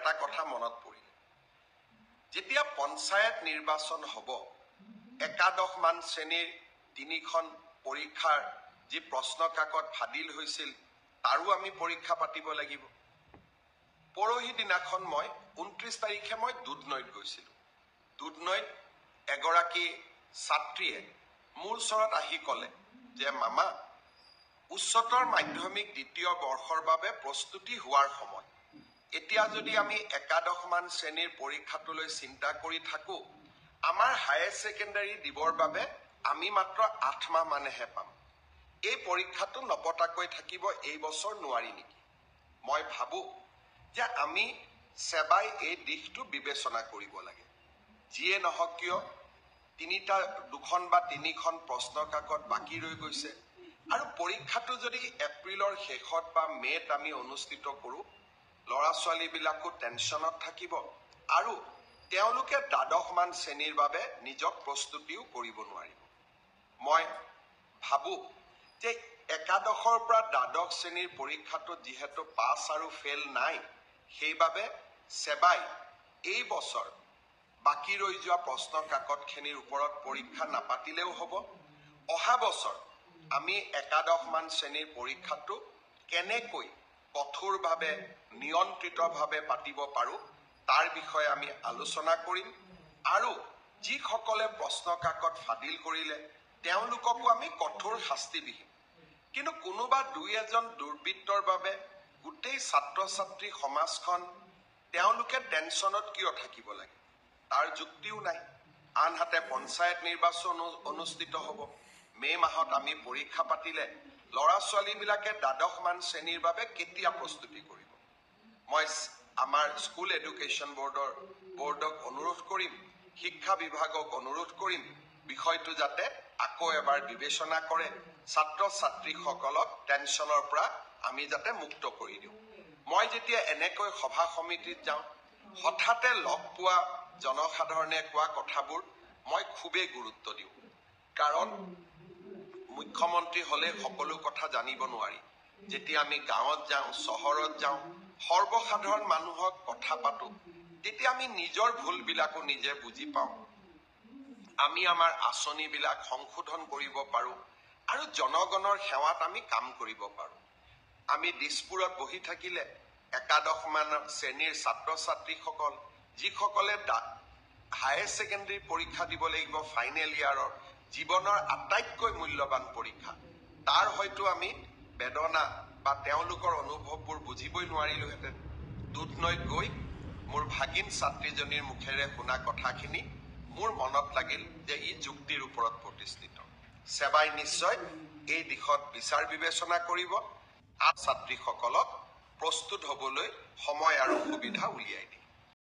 এটা কথা মনত পৰিল যেতিয়া পঞ্চায়ত নিৰ্বাচন হ'ব একাদশমান শ্ৰেণীৰ 3খন পৰীক্ষাৰ যি প্ৰশ্ন কাকত ফাদিল হৈছিল তাৰো আমি পৰীক্ষা পাতিব লাগিব পৰহি দিনাখন মই 29 তাৰিখে মই দুধনৈত গৈছিলোঁ দুধনৈত এগৰাকী ছাত্ৰীয়ে মোৰ ওচৰত আহি ক'লে যে মামা উচ্চতৰ মাধ্যমিক দ্বিতীয় বৰ্ষৰ বাবে প্ৰস্তুতি হোৱাৰ সময় এতিয়া যদি আমি একাদশমান শ্ৰেণীৰ পৰীক্ষাটোলৈ চিন্তা কৰি থাকো আমাৰ হায়াৰ ছেকেণ্ডাৰী দিবৰ বাবে আমি মাত্ৰ 8 মাহ মানেহে পাম এই পৰীক্ষাটো নপতাকৈ থাকিব এই বছৰ নোৱাৰি নেকি মই ভাবো যে আমি সেবাই এই দিশটো বিবেচনা কৰিব লাগে যিয়ে নহওক কিয় দুখন বা তিনিখন প্ৰশ্ন কাকত বাকি ৰৈ গৈছে আৰু পৰীক্ষাটো যদি এপ্ৰিলৰ শেষত বা মে'ত আমি অনুষ্ঠিত কৰোঁ ল'ৰা ছোৱালীবিলাকো টেনশ্যনত থাকিব আৰু তেওঁলোকে দ্বাদশমান শ্ৰেণীৰ বাবে নিজক প্ৰস্তুতিও কৰিব নোৱাৰিব মই ভাবো যে একাদশৰ পৰা দ্বাদশ শ্ৰেণীৰ পৰীক্ষাটো যিহেতু পাছ আৰু ফেল নাই সেইবাবে সেবাই এই বছৰ বাকি ৰৈ যোৱা প্ৰশ্ন কাকতখিনিৰ ওপৰত পৰীক্ষা নাপাতিলেও হ'ব অহা বছৰ আমি একাদশমান শ্ৰেণীৰ পৰীক্ষাটো কেনেকৈ কঠোৰভাৱে নিয়ন্ত্ৰিতভাৱে পাতিব পাৰোঁ তাৰ বিষয়ে আমি আলোচনা কৰিম আৰু যিসকলে প্ৰশ্ন কাকত ফাদিল কৰিলে তেওঁলোককো আমি কঠোৰ শাস্তি দিম কিন্তু কোনোবা দুই এজন দুৰ্বৃত্তৰ বাবে গোটেই ছাত্ৰ ছাত্ৰী সমাজখন তেওঁলোকে টেনশ্যনত কিয় থাকিব লাগে তাৰ যুক্তিও নাই আনহাতে পঞ্চায়ত নিৰ্বাচন অনুষ্ঠিত হ'ব মে মাহত আমি পৰীক্ষা পাতিলে ল'ৰা ছোৱালীবিলাকে দ্বাদশমান শ্ৰেণীৰ বাবে কেতিয়া প্ৰস্তুতি কৰিব মই আমাৰ স্কুল এডুকেশ্যন বৰ্ডক অনুৰোধ কৰিম শিক্ষা বিভাগক অনুৰোধ কৰিম বিষয়টো যাতে আকৌ এবাৰ বিবেচনা কৰে ছাত্ৰ ছাত্ৰীসকলক টেনশ্যনৰ পৰা আমি যাতে মুক্ত কৰি দিওঁ মই যেতিয়া এনেকৈ সভা সমিতিত যাওঁ হঠাতে লগ পোৱা জনসাধাৰণে কোৱা কথাবোৰ মই খুবেই গুৰুত্ব দিওঁ কাৰণ মুখ্যমন্ত্ৰী হলে সকলো কথা জানিব নোৱাৰি যেতিয়া আমি গাঁৱত যাওঁ চহৰত যাওঁ সৰ্বসাধাৰণ মানুহক কথা পাতো তেতিয়া আমি নিজৰ ভুলবিলাকো নিজে বুজি পাওঁ আমি আমাৰ আঁচনিবিলাক সংশোধন কৰিব পাৰোঁ আৰু জনগণৰ সেৱাত আমি কাম কৰিব পাৰোঁ আমি দিছপুৰত বহি থাকিলে একাদশমান শ্ৰেণীৰ ছাত্ৰ ছাত্ৰীসকল যিসকলে হায়াৰ ছেকেণ্ডাৰী পৰীক্ষা দিব লাগিব ফাইনেল ইয়াৰৰ জীৱনৰ আটাইতকৈ মূল্যৱান পৰীক্ষা তাৰ হয়তো আমি বেদনা বা তেওঁলোকৰ অনুভৱবোৰ বুজিবই নোৱাৰিলোহেঁতেন দুধনৈত গৈ মোৰ ভাগিন ছাত্ৰীজনীৰ মুখেৰে শুনা কথাখিনি মোৰ মনত লাগিল যে ই যুক্তিৰ ওপৰত প্ৰতিষ্ঠিত সেবাই নিশ্চয় এই দিশত বিচাৰ বিবেচনা কৰিব ছাত্ৰীসকলক প্ৰস্তুত হ'বলৈ সময় আৰু সুবিধা উলিয়াই দিয়ে